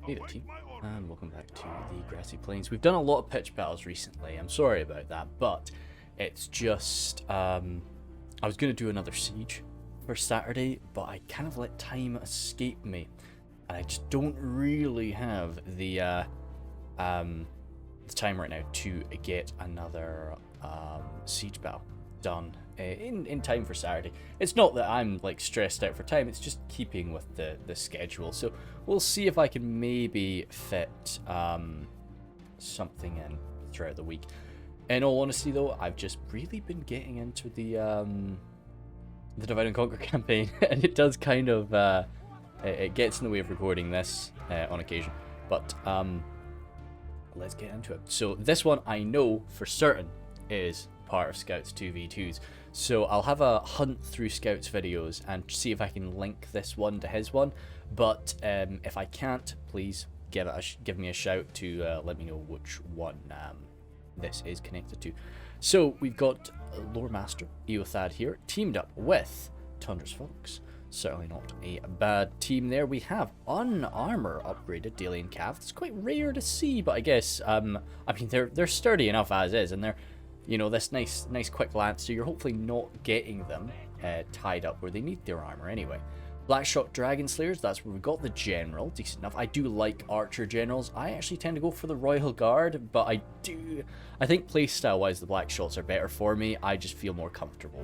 Hey there team, and welcome back to the Grassy Plains. We've done a lot of pitch battles recently, I'm sorry about that, but it's just, I was going to do another siege for Saturday, but I kind of let time escape me, and I just don't really have the time right now to get another siege battle done in time for Saturday. It's not that I'm like stressed out for time, it's just keeping with the schedule. So we'll see if I can maybe fit something in throughout the week. In all honesty though, I've just really been getting into the Divide and Conquer campaign, and it does kind of it gets in the way of recording this on occasion. But let's get into it. So this one I know for certain is part of Scouts 2v2s, so I'll have a hunt through Scouts videos and see if I can link this one to his one, but if I can't, please give me a shout to let me know which one this is connected to. So we've got Lore Master Eothad here, teamed up with Tundra's Fox. Certainly not a bad team there. We have Unarmor upgraded Dalian Cav. It's quite rare to see, but I guess I mean they're sturdy enough as is, and they're, you know, this nice quick lance, so you're hopefully not getting them tied up where they need their armor anyway. Blackshot Dragon Slayers, that's where we got the general, decent enough. I do like archer generals. I actually tend to go for the Royal Guard, but I think playstyle wise the Blackshots are better for me. I just feel more comfortable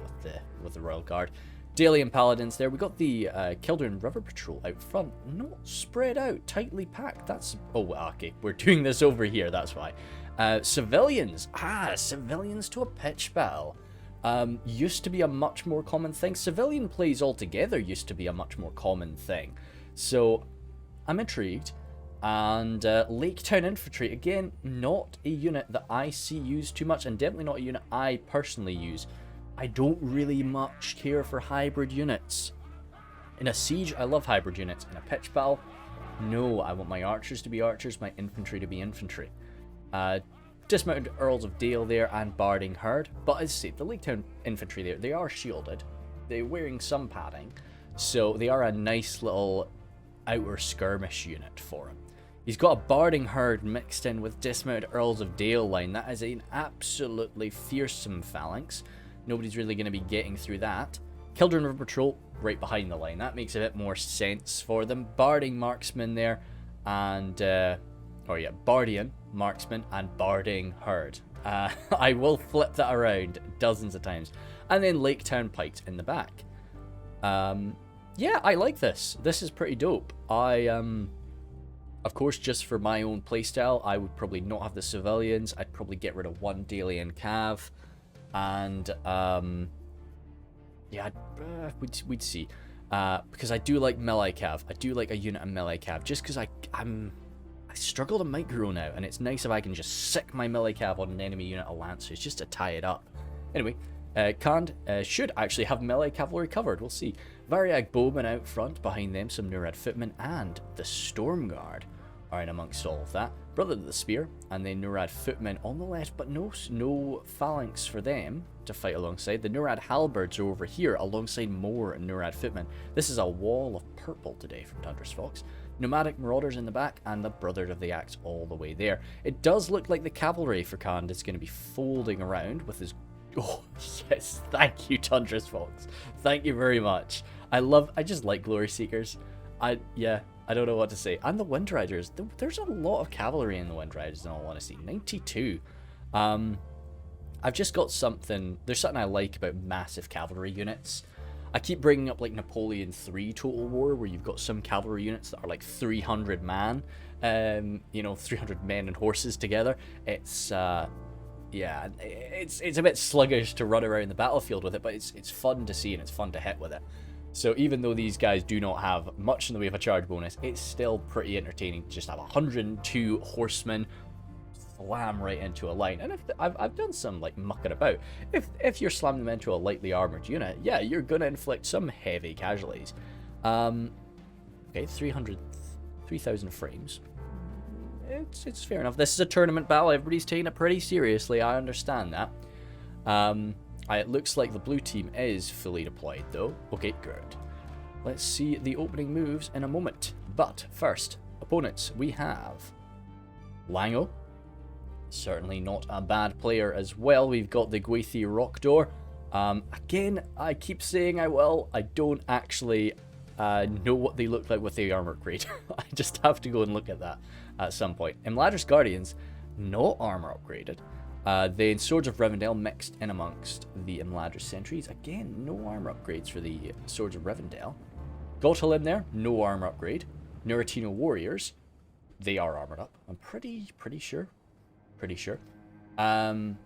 with the Royal Guard. Dalian Paladins there. We got the Kildren River Patrol out front, not spread out, tightly packed. That's, oh okay, we're doing this over here, that's why. Civilians. Civilians to a pitch battle. Used to be a much more common thing. Civilian plays altogether used to be a much more common thing. So, I'm intrigued. And Lake Town Infantry, again, not a unit that I see used too much, and definitely not a unit I personally use. I don't really much care for hybrid units. In a siege, I love hybrid units. In a pitch battle, no, I want my archers to be archers, my infantry to be infantry. Dismounted Earls of Dale there and Barding Herd, but as I say, the Lake Town Infantry there, they are shielded, they're wearing some padding, so they are a nice little outer skirmish unit for him. He's got a Barding Herd mixed in with Dismounted Earls of Dale line. That is an absolutely fearsome phalanx. Nobody's really going to be getting through that. Kildren River Patrol right behind the line, that makes a bit more sense for them. Barding Marksman there, and Bardian Marksman and Barding Herd. I will flip that around dozens of times. And then Lake Town Pikes in the back. Yeah, I like this. This is pretty dope. Of course, just for my own playstyle, I would probably not have the civilians. I'd probably get rid of one Dalian Cav. And, yeah, we'd see. Because I do like melee Cav. I do like a unit of melee Cav. Just because I struggle to micro now, and it's nice if I can just sick my melee cav on an enemy unit of lancers just to tie it up. Anyway, Khand should actually have melee cavalry covered, we'll see. Variag Bowmen out front, behind them some Nurad Footmen, and the Storm Guard are in amongst all of that. Brother of the Spear, and then Nurad Footmen on the left, but no phalanx for them to fight alongside. The Nurad Halberds are over here alongside more Nurad Footmen. This is a wall of purple today from Tundra's Fox. Nomadic Marauders in the back, and the Brothers of the Axe all the way there. It does look like the cavalry for Khand is going to be folding around with his... Oh, yes, thank you, Tundra's Fox. Thank you very much. I just like Glory Seekers. I don't know what to say. And the Wind Riders. There's a lot of cavalry in the Wind Riders, in all honesty. 92. I've just got something... There's something I like about massive cavalry units. I keep bringing up like Napoleon III Total War, where you've got some cavalry units that are like 300 man, 300 men and horses together. It's yeah, it's a bit sluggish to run around the battlefield with it, but it's fun to see and it's fun to hit with it. So even though these guys do not have much in the way of a charge bonus, it's still pretty entertaining to just have 102 horsemen slam right into a line. And I've done some like mucking about. If you're slamming them into a lightly armored unit, yeah, you're gonna inflict some heavy casualties. Okay, 3,000 frames. It's fair enough. This is a tournament battle. Everybody's taking it pretty seriously. I understand that. It looks like the blue team is fully deployed though. Okay, good. Let's see the opening moves in a moment. But first, opponents, we have Lango. Certainly not a bad player as well. We've got the Gwathi Rockdoor. Again, I keep saying I will. I don't actually know what they look like with the armor upgrade. I just have to go and look at that at some point. Imladris Guardians, not armor upgraded. The Swords of Rivendell mixed in amongst the Imladris Sentries. Again, no armor upgrades for the Swords of Rivendell. Gotalim there, no armor upgrade. Nuritino Warriors, they are armored up. I'm pretty sure. And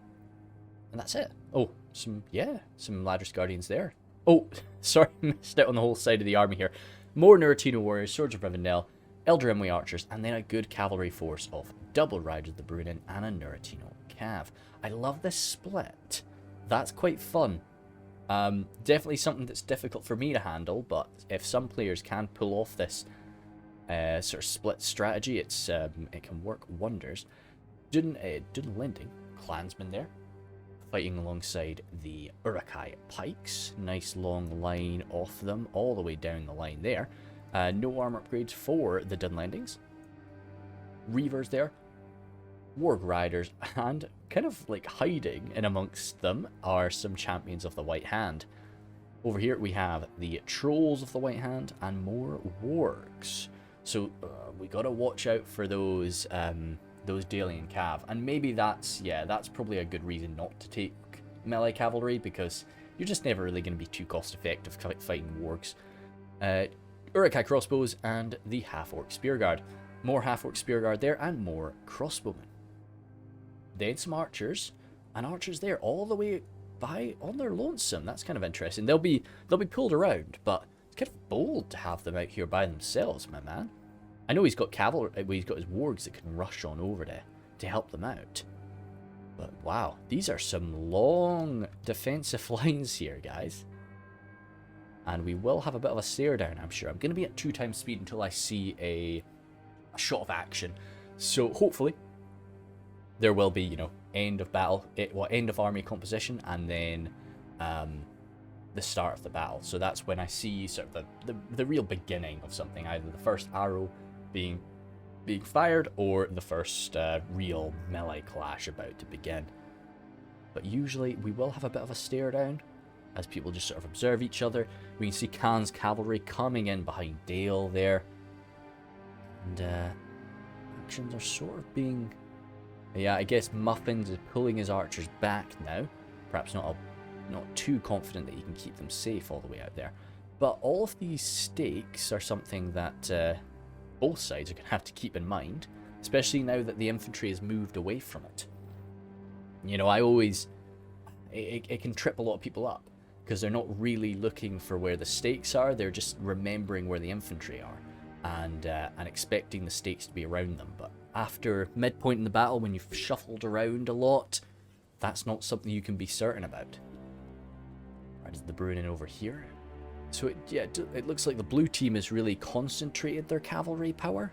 that's it. Oh, some Imladris Guardians there. Oh, sorry, missed out on the whole side of the army here. More Nuritino Warriors, Swords of Rivendell, Elder Imwe Archers, and then a good cavalry force of double Riders of the Bruinen and a Nuritino Cav. I love this split. That's quite fun. Definitely something that's difficult for me to handle, but if some players can pull off this sort of split strategy, it can work wonders. Dunlending, clansmen there, fighting alongside the Urukai Pikes. Nice long line off them, all the way down the line there. No armor upgrades for the Dunlendings. Reavers there, Warg Riders, and kind of like hiding in amongst them are some champions of the White Hand. Over here we have the Trolls of the White Hand and more Wargs. So we gotta watch out for those Dalian Cav, and maybe that's probably a good reason not to take melee cavalry, because you're just never really going to be too cost effective fighting wargs. Urukai crossbows and the half-orc spearguard. More half-orc spearguard there and more crossbowmen. Then some archers, and archers there all the way by on their lonesome. That's kind of interesting. They'll be pulled around, but it's kind of bold to have them out here by themselves, my man. I know he's got cavalry, he's got his wargs that can rush on over to help them out. But wow, these are some long defensive lines here, guys. And we will have a bit of a stare down, I'm sure. I'm going to be at 2x speed until I see a shot of action. So hopefully there will be, you know, end of battle, end of army composition, and then the start of the battle. So that's when I see sort of the real beginning of something, either the first arrow being fired or the first real melee clash about to begin. But usually we will have a bit of a stare down as people just sort of observe each other. We can see Khan's cavalry coming in behind Dale there, and actions are sort of being, I guess Muffins is pulling his archers back now, perhaps not too confident that he can keep them safe all the way out there. But all of these stakes are something that both sides are going to have to keep in mind, especially now that the infantry has moved away from it. You know, it can trip a lot of people up, because they're not really looking for where the stakes are, they're just remembering where the infantry are, and expecting the stakes to be around them. But after midpoint in the battle, when you've shuffled around a lot, that's not something you can be certain about. Right, is the Bruinen over here? So it looks like the blue team has really concentrated their cavalry power.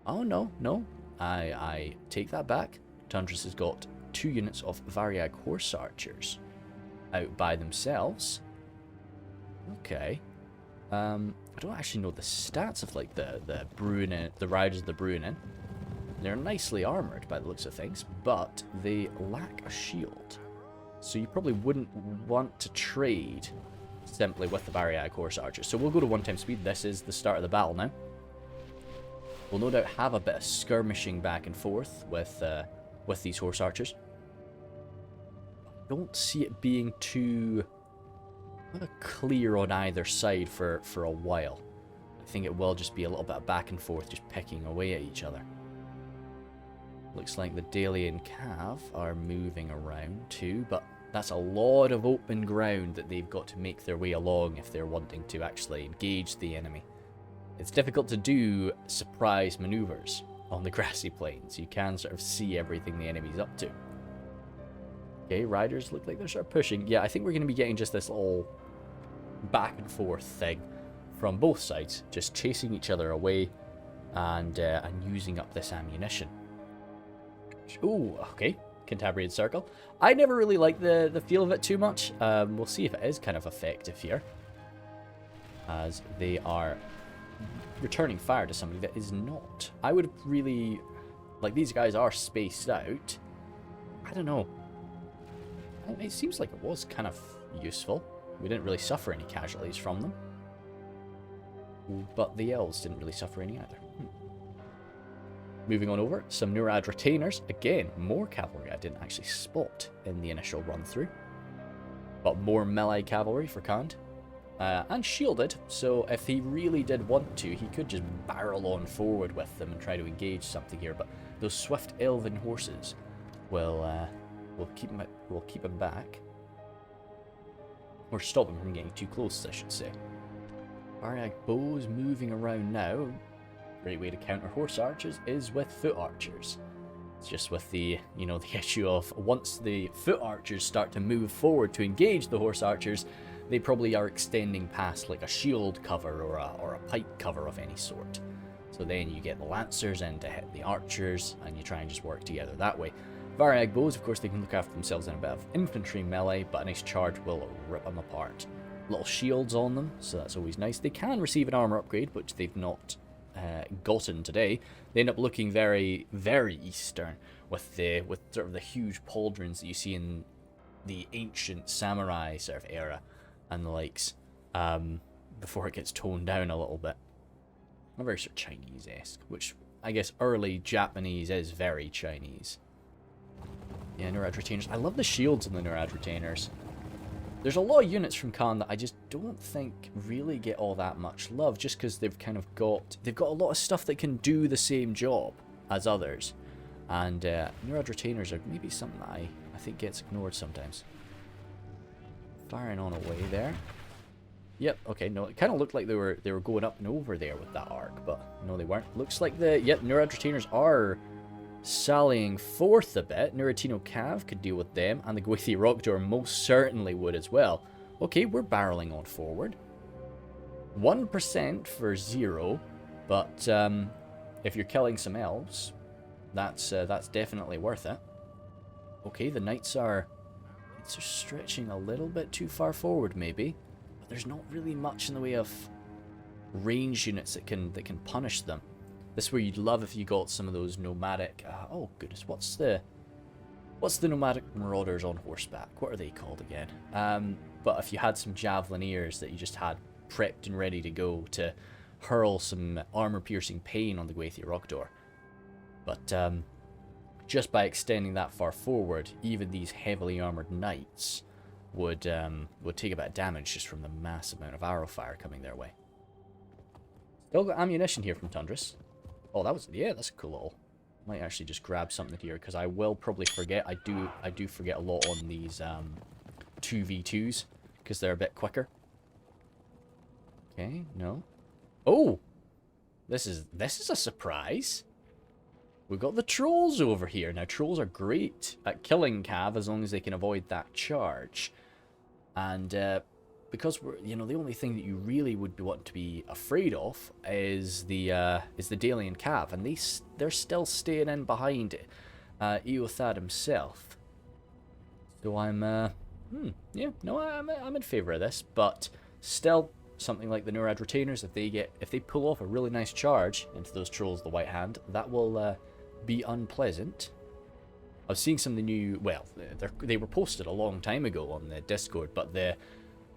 Oh no, I take that back. Tundras has got 2 units of Variag horse archers out by themselves. Okay. I don't actually know the stats of like the Bruinen, the Riders of the Bruinen. They're nicely armored by the looks of things, but they lack a shield. So you probably wouldn't want to trade simply with the Variag horse archers. So we'll go to 1x speed. This is the start of the battle now. We'll no doubt have a bit of skirmishing back and forth with these horse archers. I don't see it being too clear on either side for a while. I think it will just be a little bit of back and forth, just pecking away at each other. Looks like the Dalian Cav are moving around too, but that's a lot of open ground that they've got to make their way along if they're wanting to actually engage the enemy. It's difficult to do surprise maneuvers on the grassy plains. You can sort of see everything the enemy's up to. Okay, riders look like they're sort of pushing. Yeah, I think we're going to be getting just this little back and forth thing from both sides, just chasing each other away and using up this ammunition. Ooh, okay. Cantabrian Circle. I never really like the feel of it too much. We'll see if it is kind of effective here, as they are returning fire to somebody that is not. I would really... Like, these guys are spaced out. I don't know. It seems like it was kind of useful. We didn't really suffer any casualties from them. But the elves didn't really suffer any either. Moving on over, some Nurad retainers. Again, more cavalry I didn't actually spot in the initial run-through. But more melee cavalry for Khand. And shielded, so if he really did want to, he could just barrel on forward with them and try to engage something here. But those swift elven horses will keep him back. Or stop him from getting too close, I should say. Variag bows moving around now. Great way to counter horse archers is with foot archers. It's just with the, the issue of once the foot archers start to move forward to engage the horse archers, they probably are extending past like a shield cover or a pike cover of any sort. So then you get the lancers in to hit the archers, and you try and just work together that way. Variag bows, of course, they can look after themselves in a bit of infantry melee, but a nice charge will rip them apart. Little shields on them, so that's always nice. They can receive an armor upgrade, which they've not gotten today. They end up looking very, very Eastern with sort of the huge pauldrons that you see in the ancient samurai sort of era and the likes, before it gets toned down a little bit. Very sort of Chinese-esque, which I guess early Japanese is very Chinese. Yeah, Nurad retainers. I love the shields in the Nurad retainers. There's a lot of units from Khan that I just don't think really get all that much love, just because they've got a lot of stuff that can do the same job as others. And Nurad retainers are maybe something that I think gets ignored sometimes. Firing on away there. Yep, okay, no, it kind of looked like they were going up and over there with that arc, but no, they weren't. Looks like Nurad retainers are sallying forth a bit. Nuratino Cav could deal with them, and the Gwythi Rockdoor most certainly would as well. Okay, we're barreling on forward. 1% for 0, but if you're killing some elves, that's definitely worth it. Okay, the knights are stretching a little bit too far forward, maybe. But there's not really much in the way of range units that can punish them. This is where you'd love if you got some of those nomadic... oh, goodness, what's the nomadic marauders on horseback? What are they called again? But if you had some javelineers that you just had prepped and ready to go to hurl some armor-piercing pain on the Gwythi Rockdoor. But just by extending that far forward, even these heavily armored knights would take a bit of damage just from the massive amount of arrow fire coming their way. Still got ammunition here from Tundras. Oh, that's a cool little... Might actually just grab something here, because I will probably forget. I do forget a lot on these 2v2s, because they're a bit quicker. Okay, no. Oh! This is a surprise. We've got the trolls over here. Now, trolls are great at killing Cav as long as they can avoid that charge. And because we're, the only thing that you really would be wanting to be afraid of is the Dalian Cav, and they're still staying in behind Eothad himself. So I'm in favour of this, but still something like the Nurad retainers, if they pull off a really nice charge into those trolls, the White Hand, that will be unpleasant. I was seeing some of the new, well, they were posted a long time ago on the Discord, but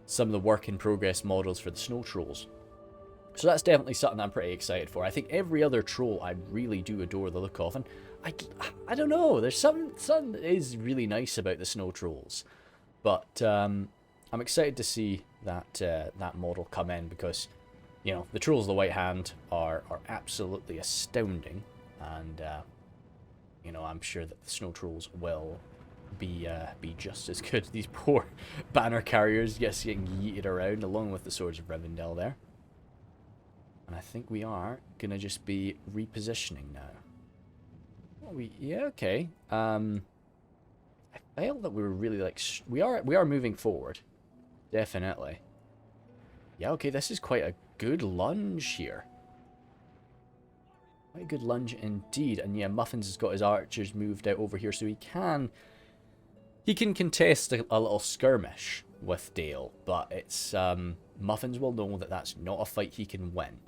some of the work in progress models for the snow trolls. So that's definitely something I'm pretty excited for. I think every other troll I really do adore the look of, and I don't know, there's something that is really nice about the snow trolls. But I'm excited to see that model come in, because the trolls of the White Hand are absolutely astounding, and I'm sure that the snow trolls will be just as good. These poor banner carriers just getting yeeted around along with the swords of Rivendell there. And I think we are gonna just be repositioning now. Okay. I felt that we were really we are moving forward, definitely. Yeah, okay, this is quite a good lunge here. Quite a good lunge indeed. And yeah, Muffins has got his archers moved out over here, so he can contest a little skirmish with Dale, but it's Muffins will know that that's not a fight he can win.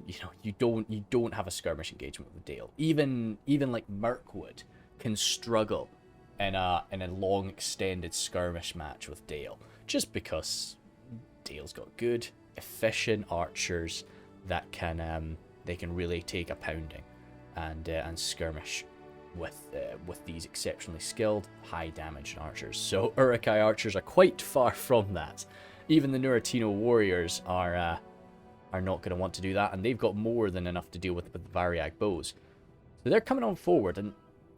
you don't have a skirmish engagement with Dale. Even like Mirkwood can struggle in a long extended skirmish match with Dale, just because Dale's got good, efficient archers that can they can really take a pounding and skirmish with these exceptionally skilled, high damage archers. So Uruk-hai archers are quite far from that. Even the Nuritino warriors are not going to want to do that, and they've got more than enough to deal with the Variag bows. So they're coming on forward, and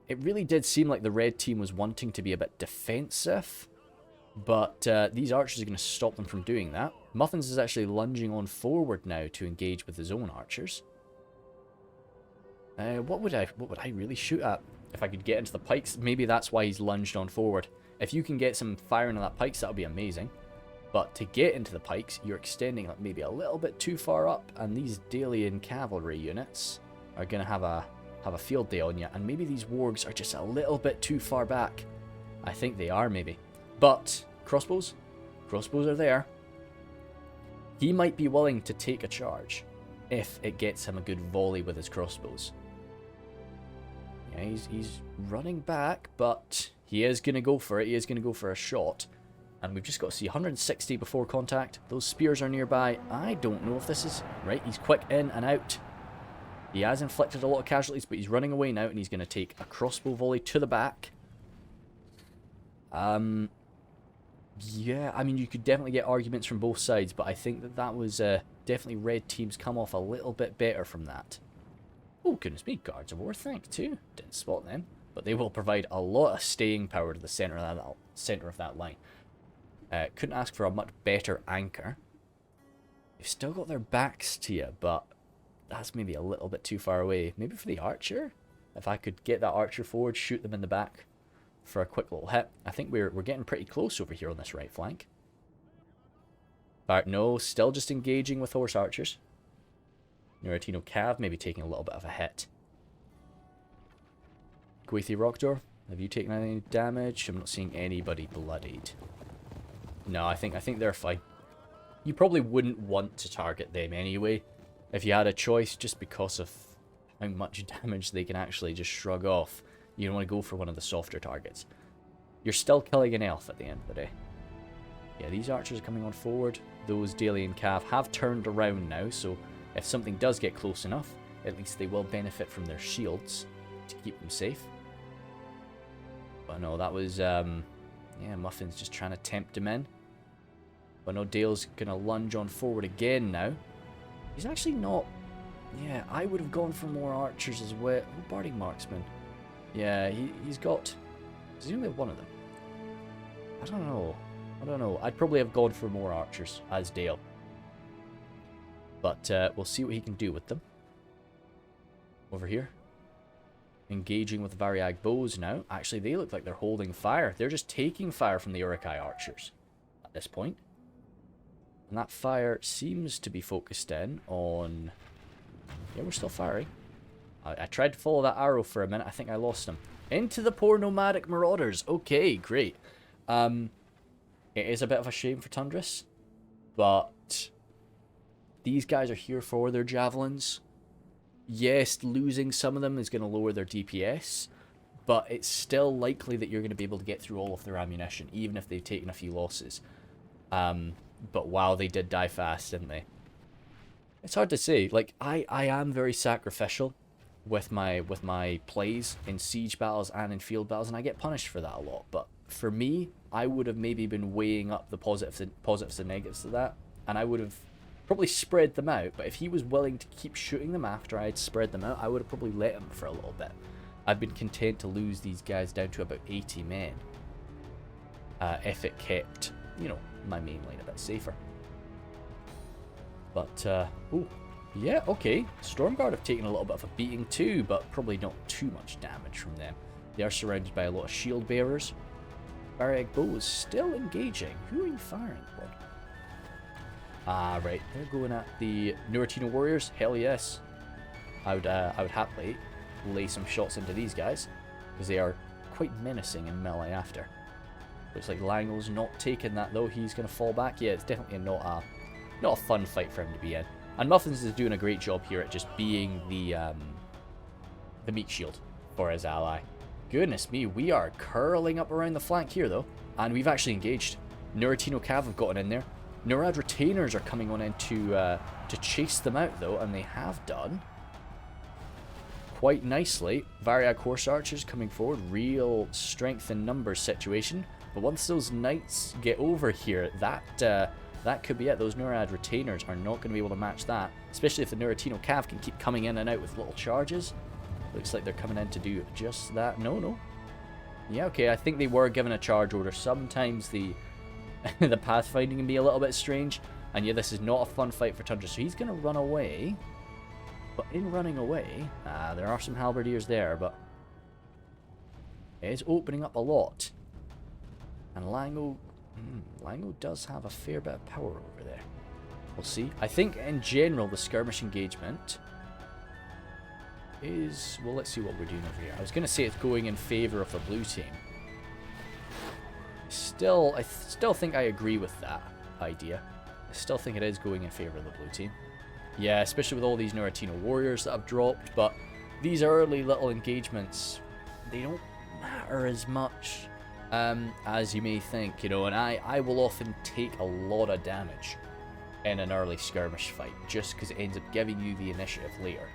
it really did seem like the red team was wanting to be a bit defensive, but these archers are going to stop them from doing that. Muffins is actually lunging on forward now to engage with his own archers. What would I really shoot at? If I could get into the pikes, maybe that's why he's lunged on forward. If you can get some firing on that pikes, that would be amazing. But to get into the pikes, you're extending like maybe a little bit too far up, and these Dalian cavalry units are going to have a field day on you, and maybe these wargs are just a little bit too far back. I think they are, maybe. But crossbows are there. He might be willing to take a charge if it gets him a good volley with his crossbows. Yeah, he's running back, but he is going to go for it. He is going to go for a shot. And we've just got to see 160 before contact. Those spears are nearby. I don't know if this is... Right, he's quick in and out. He has inflicted a lot of casualties, but he's running away now, and he's going to take a crossbow volley to the back. Yeah, I mean, you could definitely get arguments from both sides, but I think that was definitely red teams come off a little bit better from that. Oh, goodness me, guards of war, thank you. Didn't spot them, but they will provide a lot of staying power to the center of that line. Couldn't ask for a much better anchor. They've still got their backs to you, but that's maybe a little bit too far away. Maybe for the archer? If I could get that archer forward, shoot them in the back for a quick little hit. I think we're getting pretty close over here on this right flank. But no, still just engaging with horse archers. Nuritino Cav maybe taking a little bit of a hit. Gwethi Rockdor, have you taken any damage? I'm not seeing anybody bloodied. No, I think they're fine. You probably wouldn't want to target them anyway, if you had a choice, just because of how much damage they can actually just shrug off. You don't want to go for one of the softer targets. You're still killing an elf at the end of the day. Yeah, these archers are coming on forward. Those Dalian Cav have turned around now, so if something does get close enough, at least they will benefit from their shields to keep them safe. But no, that was, yeah, Muffin's just trying to tempt him in. But no, Dale's going to lunge on forward again now. He's actually not... Yeah, I would have gone for more archers as well. Oh, Barding Marksman. Yeah, he's got... Does he only have one of them? I don't know. I'd probably have gone for more archers as Dale. But we'll see what he can do with them. Over here. Engaging with Variag bows now. Actually, they look like they're holding fire. They're just taking fire from the Uruk-hai archers at this point. And that fire seems to be focused in on... Yeah, we're still firing. I tried to follow that arrow for a minute. I think I lost him. Into the poor nomadic marauders. Okay, great. It is a bit of a shame for Tundris, but these guys are here for their javelins. Yes, losing some of them is going to lower their DPS, but it's still likely that you're going to be able to get through all of their ammunition, even if they've taken a few losses. But wow, they did die fast, didn't they? It's hard to say. Like, I am very sacrificial with my plays in siege battles and in field battles, and I get punished for that a lot. But for me, I would have maybe been weighing up the positives and negatives of that, and I would have probably spread them out. But if he was willing to keep shooting them after I had spread them out, I would have probably let him for a little bit. I've been content to lose these guys down to about 80 men. If it kept, you know, my main line a bit safer. But, ooh, yeah, okay. Stormguard have taken a little bit of a beating too, but probably not too much damage from them. They are surrounded by a lot of shield bearers. Variag bow is still engaging. Who are you firing for? Ah, right. They're going at the Nuritino warriors. Hell yes. I would happily lay some shots into these guys, because they are quite menacing in melee after. Looks like Langel's not taking that though. He's going to fall back. Yeah, it's definitely not a fun fight for him to be in. And Muffins is doing a great job here at just being the meat shield for his ally. Goodness me, we are curling up around the flank here, though. And we've actually engaged. Nuratino Cav have gotten in there. Nurad retainers are coming on in to chase them out, though, and they have done quite nicely. Variag horse archers coming forward. Real strength in numbers situation. But once those knights get over here, that could be it. Those Nurad retainers are not going to be able to match that. Especially if the Nuratino Cav can keep coming in and out with little charges. Looks like they're coming in to do just that. No. Yeah, okay, I think they were given a charge order. Sometimes the the pathfinding can be a little bit strange. And yeah, this is not a fun fight for Tundra. So he's going to run away. But in running away, there are some halberdiers there, but it is opening up a lot. And Lango does have a fair bit of power over there. We'll see. I think in general the skirmish engagement is... Well, let's see what we're doing over here. I was going to say it's going in favor of the blue team. I still think I agree with that idea. I still think it is going in favor of the blue team. Yeah, especially with all these Nuratino warriors that have dropped, but these early little engagements, they don't matter as much as you may think, you know, and I will often take a lot of damage in an early skirmish fight, just because it ends up giving you the initiative later.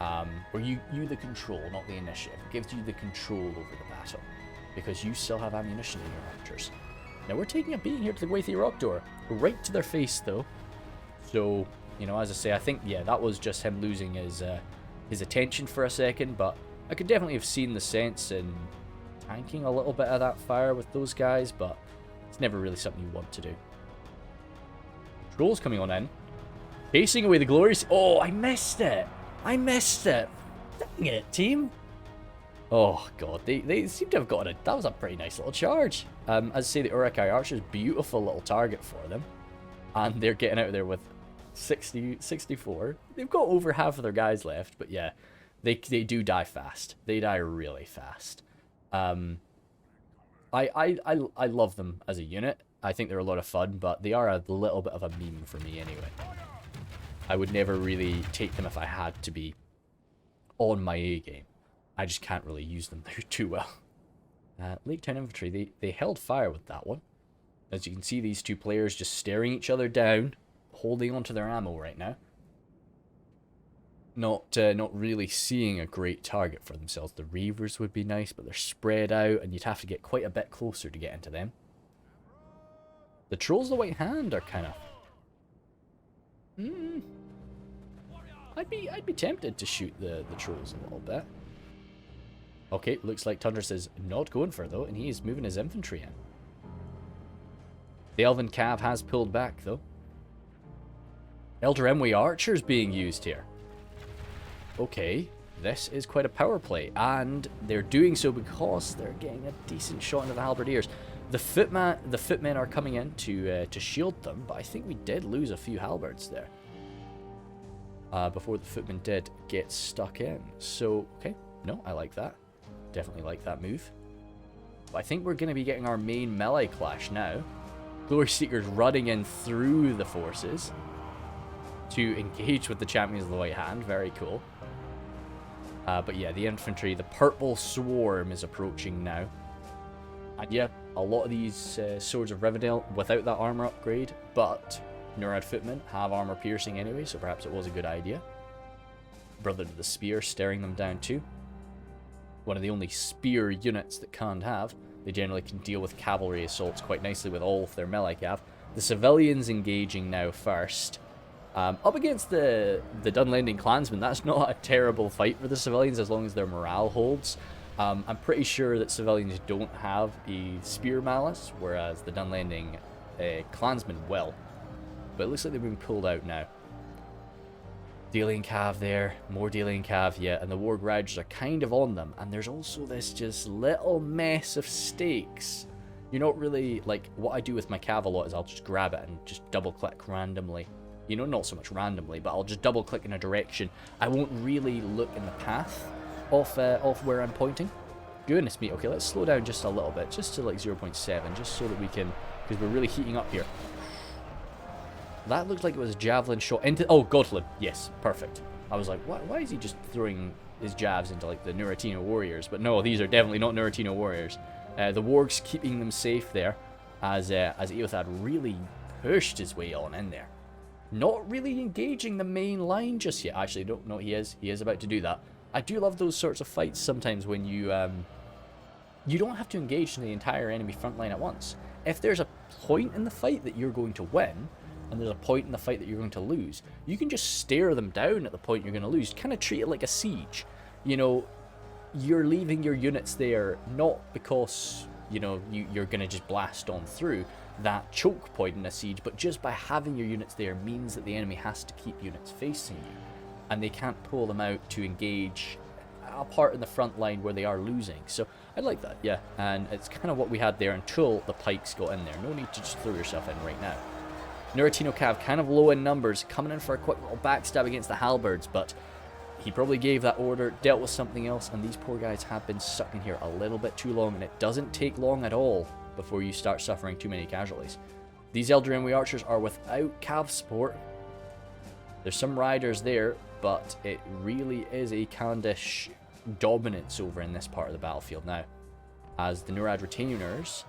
Or you the control, not the initiative. It gives you the control over the battle, because you still have ammunition in your archers. Now we're taking a beating here to the Gwathi Rock Door, right to their face though. So, you know, as I say, I think, yeah, that was just him losing his attention for a second, but I could definitely have seen the sense in tanking a little bit of that fire with those guys, but it's never really something you want to do. Trolls coming on in. Chasing away the glories. Oh, I missed it. Dang it, team. Oh, God. They seem to have gotten it. That was a pretty nice little charge. As I say, the Uruk Archers, beautiful little target for them. And they're getting out of there with 64. They've got over half of their guys left, but yeah, they do die fast. They die really fast. I love them as a unit. I think they're a lot of fun, but they are a little bit of a meme for me anyway. I would never really take them if I had to be on my A game. I just can't really use them too well. Lake Town Infantry, they held fire with that one. As you can see, these two players just staring each other down, holding onto their ammo right now. Not really seeing a great target for themselves. The Reavers would be nice, but they're spread out, and you'd have to get quite a bit closer to get into them. The Trolls of the White Hand are kind of... I'd be tempted to shoot the Trolls a little bit. Okay, looks like Tundra is not going for it, though, and he is moving his infantry in. The Elven Cav has pulled back, though. Elder Emwe Archers being used here. Okay, this is quite a power play, and they're doing so because they're getting a decent shot into the halberdiers. The footmen are coming in to shield them, but I think we did lose a few halberds there before the footmen did get stuck in. So, okay, no, I like that. Definitely like that move. But I think we're going to be getting our main melee clash now. Glory Seekers running in through the forces to engage with the Champions of the White Hand. Very cool. But yeah, the infantry, the Purple Swarm is approaching now. And yeah, a lot of these Swords of Rivendell without that armor upgrade, but Nurad Footmen have armor piercing anyway, so perhaps it was a good idea. Brother to the Spear staring them down too. One of the only spear units that can't have. They generally can deal with cavalry assaults quite nicely with all of their melee cav. The civilians engaging now first. Up against the Dunlending clansmen, that's not a terrible fight for the civilians as long as their morale holds. I'm pretty sure that civilians don't have a spear malice, whereas the Dunlending clansmen will. But it looks like they're being pulled out now. Dalian Cav there, more Dalian Cav, yeah, and the War Grouges are kind of on them. And there's also this just little mess of stakes. You're not really, like, what I do with my Cav a lot is I'll just grab it and just double click randomly. You know, not so much randomly, but I'll just double click in a direction. I won't really look in the path of where I'm pointing. Goodness me, okay, let's slow down just a little bit, just to like 0.7, just so that we can, because we're really heating up here. That looked like it was a javelin shot into... Oh, Godflip. Yes, perfect. I was like, why is he just throwing his jabs into, like, the Nuritino warriors? But no, these are definitely not Nuritino warriors. The wargs keeping them safe there as Eothad really pushed his way on in there. Not really engaging the main line just yet. Actually, no, he is. He is about to do that. I do love those sorts of fights sometimes when you don't have to engage the entire enemy front line at once. If there's a point in the fight that you're going to win, and there's a point in the fight that you're going to lose, you can just stare them down at the point you're going to lose. Kind of treat it like a siege. You know, you're leaving your units there not because, you know, you're going to just blast on through that choke point in a siege, but just by having your units there means that the enemy has to keep units facing you, and they can't pull them out to engage a part in the front line where they are losing. So I like that, yeah, and it's kind of what we had there until the pikes got in there. No need to just throw yourself in right now. Nuritino Cav kind of low in numbers, coming in for a quick little backstab against the halberds, but he probably gave that order, dealt with something else, and these poor guys have been stuck in here a little bit too long, and it doesn't take long at all before you start suffering too many casualties. These Eldraenwy archers are without cav support. There's some riders there, but it really is a Khandish dominance over in this part of the battlefield now, as the Nurad retainers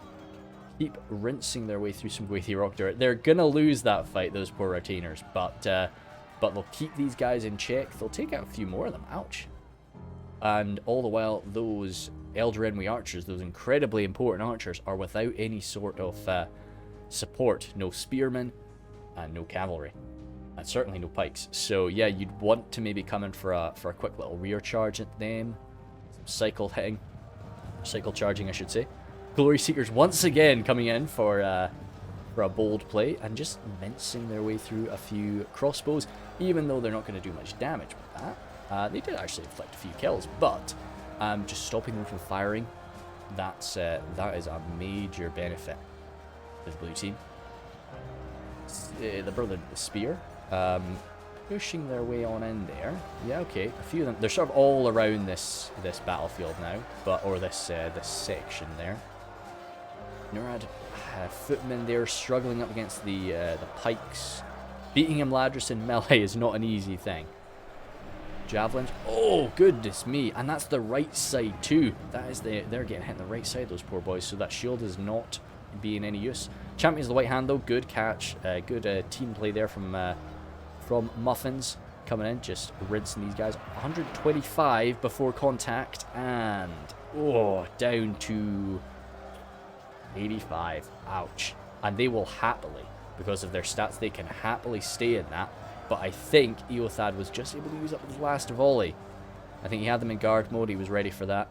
keep rinsing their way through some Gwathi Rock Dirt. They're gonna lose that fight, those poor retainers, but they'll keep these guys in check. They'll take out a few more of them. Ouch. And all the while, those Eldraenwy archers, those incredibly important archers, are without any sort of support. No spearmen, and no cavalry, and certainly no pikes. So yeah, you'd want to maybe come in for a quick little rear charge at them. Some cycle charging, I should say. Glory Seekers once again coming in for a bold play and just mincing their way through a few crossbows, even though they're not going to do much damage with that. They did actually inflict a few kills, but just stopping them from firing, that is a major benefit for the blue team. The brother the spear, pushing their way on in there. Yeah, okay, a few of them. They're sort of all around this battlefield now, or this section there. Nurad footmen there struggling up against the pikes. Beating Imladris in melee is not an easy thing. Javelins. Oh, goodness me. And that's the right side too. They're getting hit on the right side, those poor boys. So that shield is not being any use. Champions of the White Hand though. Good catch. Good team play there from Muffins. Coming in, just rinsing these guys. 125 before contact. And, down to 85. Ouch. And they will happily, because of their stats, they can happily stay in that. But I think Eothad was just able to use up his last volley. I think he had them in guard mode. He was ready for that.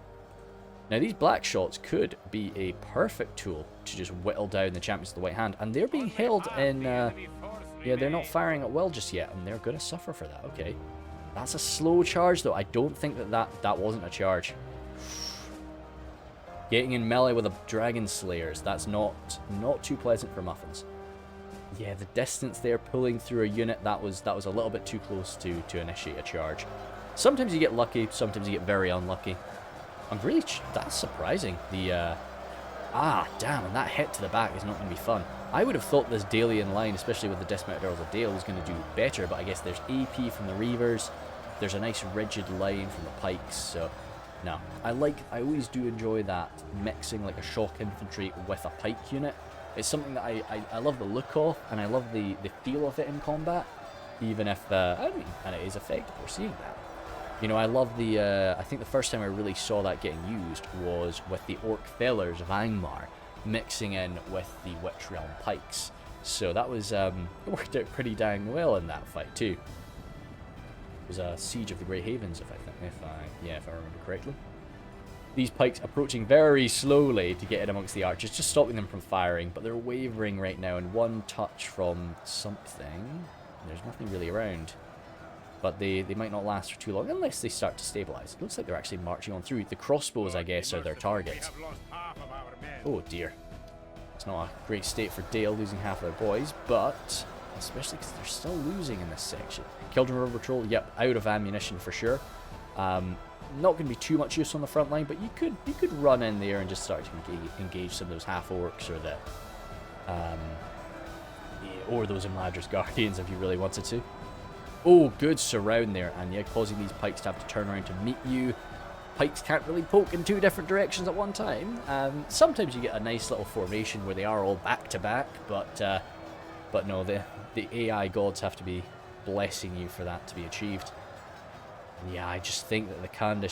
Now, these black shots could be a perfect tool to just whittle down the Champions of the White Hand. And they're being held in... yeah, they're not firing at will just yet. And they're going to suffer for that. Okay. That's a slow charge, though. I don't think that wasn't a charge. Getting in melee with the Dragon Slayers. That's not too pleasant for Muffins. Yeah, the distance there, pulling through a unit, that was a little bit too close to initiate a charge. Sometimes you get lucky, sometimes you get very unlucky. I'm really... that's surprising. Damn, and that hit to the back is not going to be fun. I would have thought this Dalian line, especially with the dismounted Earls of Dale, was going to do better, but I guess there's AP from the Reavers, there's a nice rigid line from the Pikes, so... no. I always do enjoy that, mixing like a shock infantry with a pike unit. It's something that I love the look of, and I love the feel of it in combat, even if, and it is effective, we're seeing that. You know, I love I think the first time I really saw that getting used was with the Orc Fellers of Angmar, mixing in with the Witch Realm Pikes. So that was, it worked out pretty dang well in that fight too. It was a Siege of the Grey Havens, if I remember correctly. These pikes approaching very slowly to get in amongst the archers, just stopping them from firing, but they're wavering right now, and one touch from something. There's nothing really around. But they might not last for too long unless they start to stabilize. It looks like they're actually marching on through. The crossbows, I guess, are their targets. Oh dear. It's not a great state for Dale, losing half of their boys, but especially because they're still losing in this section. Kildren River Patrol, yep, out of ammunition for sure. Not going to be too much use on the front line, but you could run in there and just start to engage some of those half orcs or the Yeah, or those Imladris Guardians if you really wanted to. Oh, good surround there, and yeah, causing these pikes to have to turn around to meet you. Pikes can't really poke in two different directions at one time. Sometimes you get a nice little formation where they are all back to back, but no, the AI gods have to be blessing you for that to be achieved. And yeah, I just think that the Kand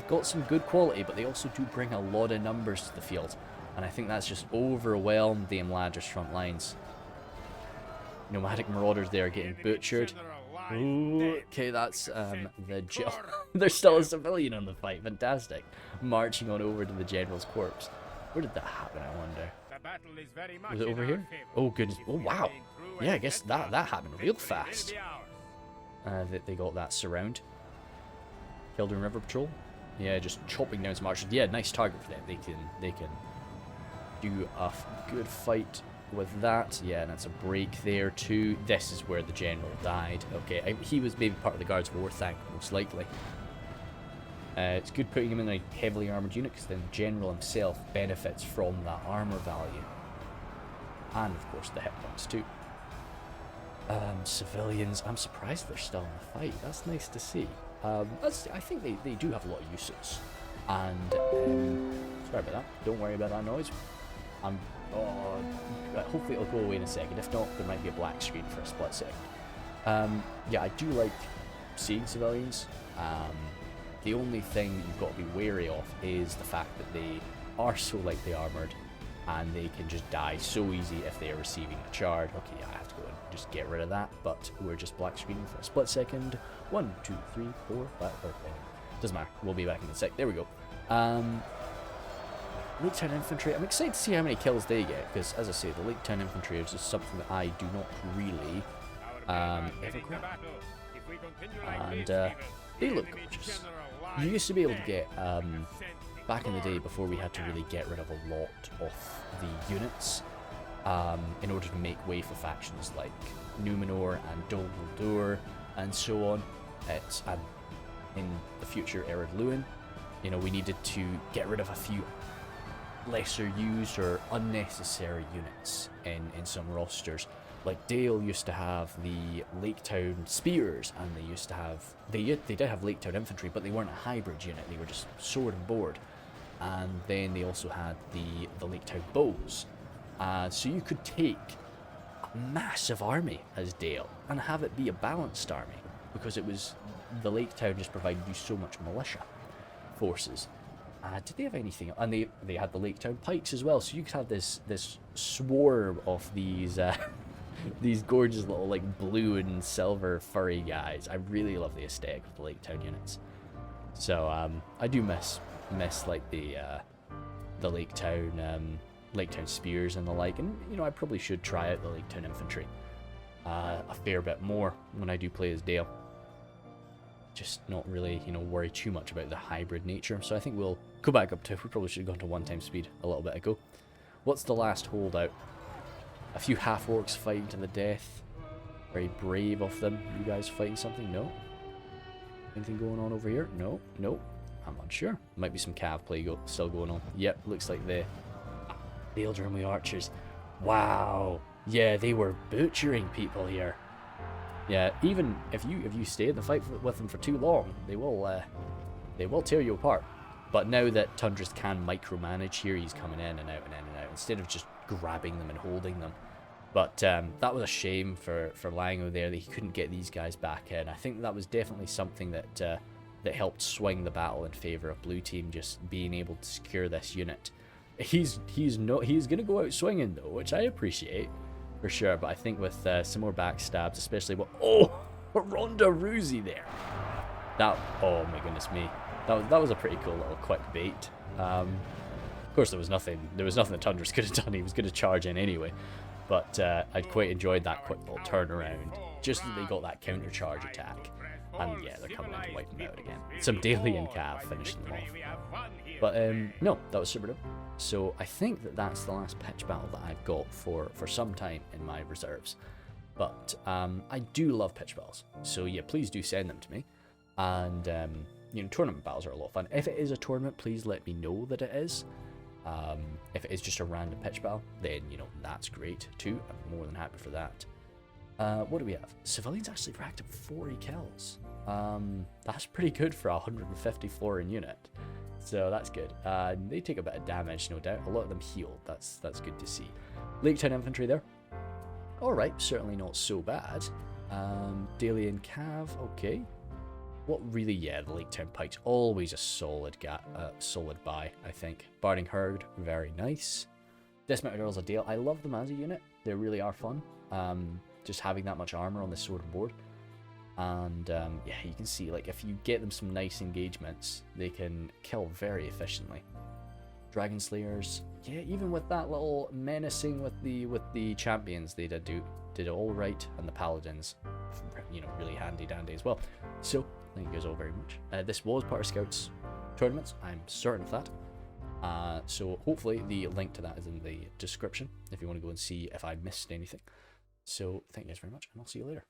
got some good quality, but they also do bring a lot of numbers to the field, and I think that's just overwhelmed the Imladris front lines. Nomadic marauders there getting butchered. Ooh, okay, that's the there's still a civilian in the fight. Fantastic. Marching on over to the general's corpse. Where did that happen, I wonder? Was it over here? Oh, goodness. Oh, wow. Yeah, I guess that happened real fast. They got that surround. Kildren River Patrol. Yeah, just chopping down some archers. Yeah, nice target for them. They can do a good fight with that. Yeah, and that's a break there too. This is where the general died. Okay, he was maybe part of the Guards of War tank, most likely. It's good putting him in a heavily armoured unit, because then the general himself benefits from that armour value. And of course the hit points too. Civilians, I'm surprised they're still in the fight. That's nice to see. I think they do have a lot of uses. And, sorry about that. Don't worry about that noise. Hopefully it'll go away in a second. If not, there might be a black screen for a split second. Yeah, I do like seeing civilians. The only thing that you've got to be wary of is the fact that they are so lightly armoured, and they can just die so easy if they are receiving a charge. Okay, yeah, I have to go and just get rid of that, but we're just black screening for a split second. 1, 2, 3, 4, 5, doesn't matter. We'll be back in a sec. There we go. Lake Town Infantry, I'm excited to see how many kills they get, because as I say, the Lake Town Infantry is just something that I do not really ever grab. And they look gorgeous. You used to be able to get, back in the day before we had to really get rid of a lot of the units, in order to make way for factions like Numenor and Dol Guldur and so on. In the future Ered Luin, you know, we needed to get rid of a few lesser used or unnecessary units in some rosters. Like Dale used to have the Lake Town Spears, and they used to have they did have Lake Town Infantry, but they weren't a hybrid unit, they were just sword and board. And then they also had the Lake Town Bows. So you could take a massive army as Dale and have it be a balanced army, because it was the Lake Town just provided you so much militia forces. Did they have anything? And they had the Lake Town Pikes as well, so you could have this swarm of these these gorgeous little like blue and silver furry guys. I really love the aesthetic of the Lake Town units. So I do miss like the Lake Town Spears and the like, and you know, I probably should try out the Lake Town Infantry a fair bit more when I do play as Dale. Just not really, you know, worry too much about the hybrid nature. So I think we'll go back up to, we probably should have gone to 1x speed a little bit ago. What's the last holdout? A few half-orcs fighting to the death. Very brave of them. You guys fighting something? No? Anything going on over here? No? No? I'm unsure. Might be some cav play still going on. Yep, looks like the Ealdormi archers. Wow. Yeah, they were butchering people here. Yeah, even if you stay in the fight with them for too long, they will tear you apart. But now that Tundras can micromanage here, he's coming in and out and in and out instead of just grabbing them and holding them. But that was a shame for Lango there that he couldn't get these guys back in. I think that was definitely something that helped swing the battle in favor of Blue Team, just being able to secure this unit. He's gonna go out swinging though, which I appreciate. For sure, but I think with some more backstabs, especially Ronda Rousey there. Oh my goodness me, that was a pretty cool little quick bait. Of course, there was nothing that Tundras could have done. He was going to charge in anyway, but I'd quite enjoyed that quick little turnaround. Just that they got that counter charge attack, and yeah, they're coming in to wipe them out again. Some Dalian cav finishing them off. But no, that was super dope. So I think that's the last pitch battle that I've got for some time in my reserves. But I do love pitch battles, so yeah, please do send them to me. And you know, tournament battles are a lot of fun. If it is a tournament, please let me know that it is. If it is just a random pitch battle, then, you know, that's great too. I'm more than happy for that. What do we have? Civilians actually racked up 40 kills. That's pretty good for a 150 flooring unit. So that's good. They take a bit of damage, no doubt. A lot of them heal. That's good to see. Lake Town infantry there. Alright, certainly not so bad. Dalian Cav, okay. What really, yeah, the Lake Town Pike's always a solid buy, I think. Barding Herd, very nice. Dismounted Earls of Dale, I love them as a unit. They really are fun. Just having that much armor on the sword and board. And yeah, you can see, like, if you get them some nice engagements, they can kill very efficiently. Dragon Slayers, yeah, even with that little menacing with the champions, they did it all right, and the paladins, you know, really handy dandy as well. So thank you guys all very much. This was part of Scouts tournaments, I'm certain of that. So hopefully the link to that is in the description if you want to go and see if I missed anything. So thank you guys very much, and I'll see you later.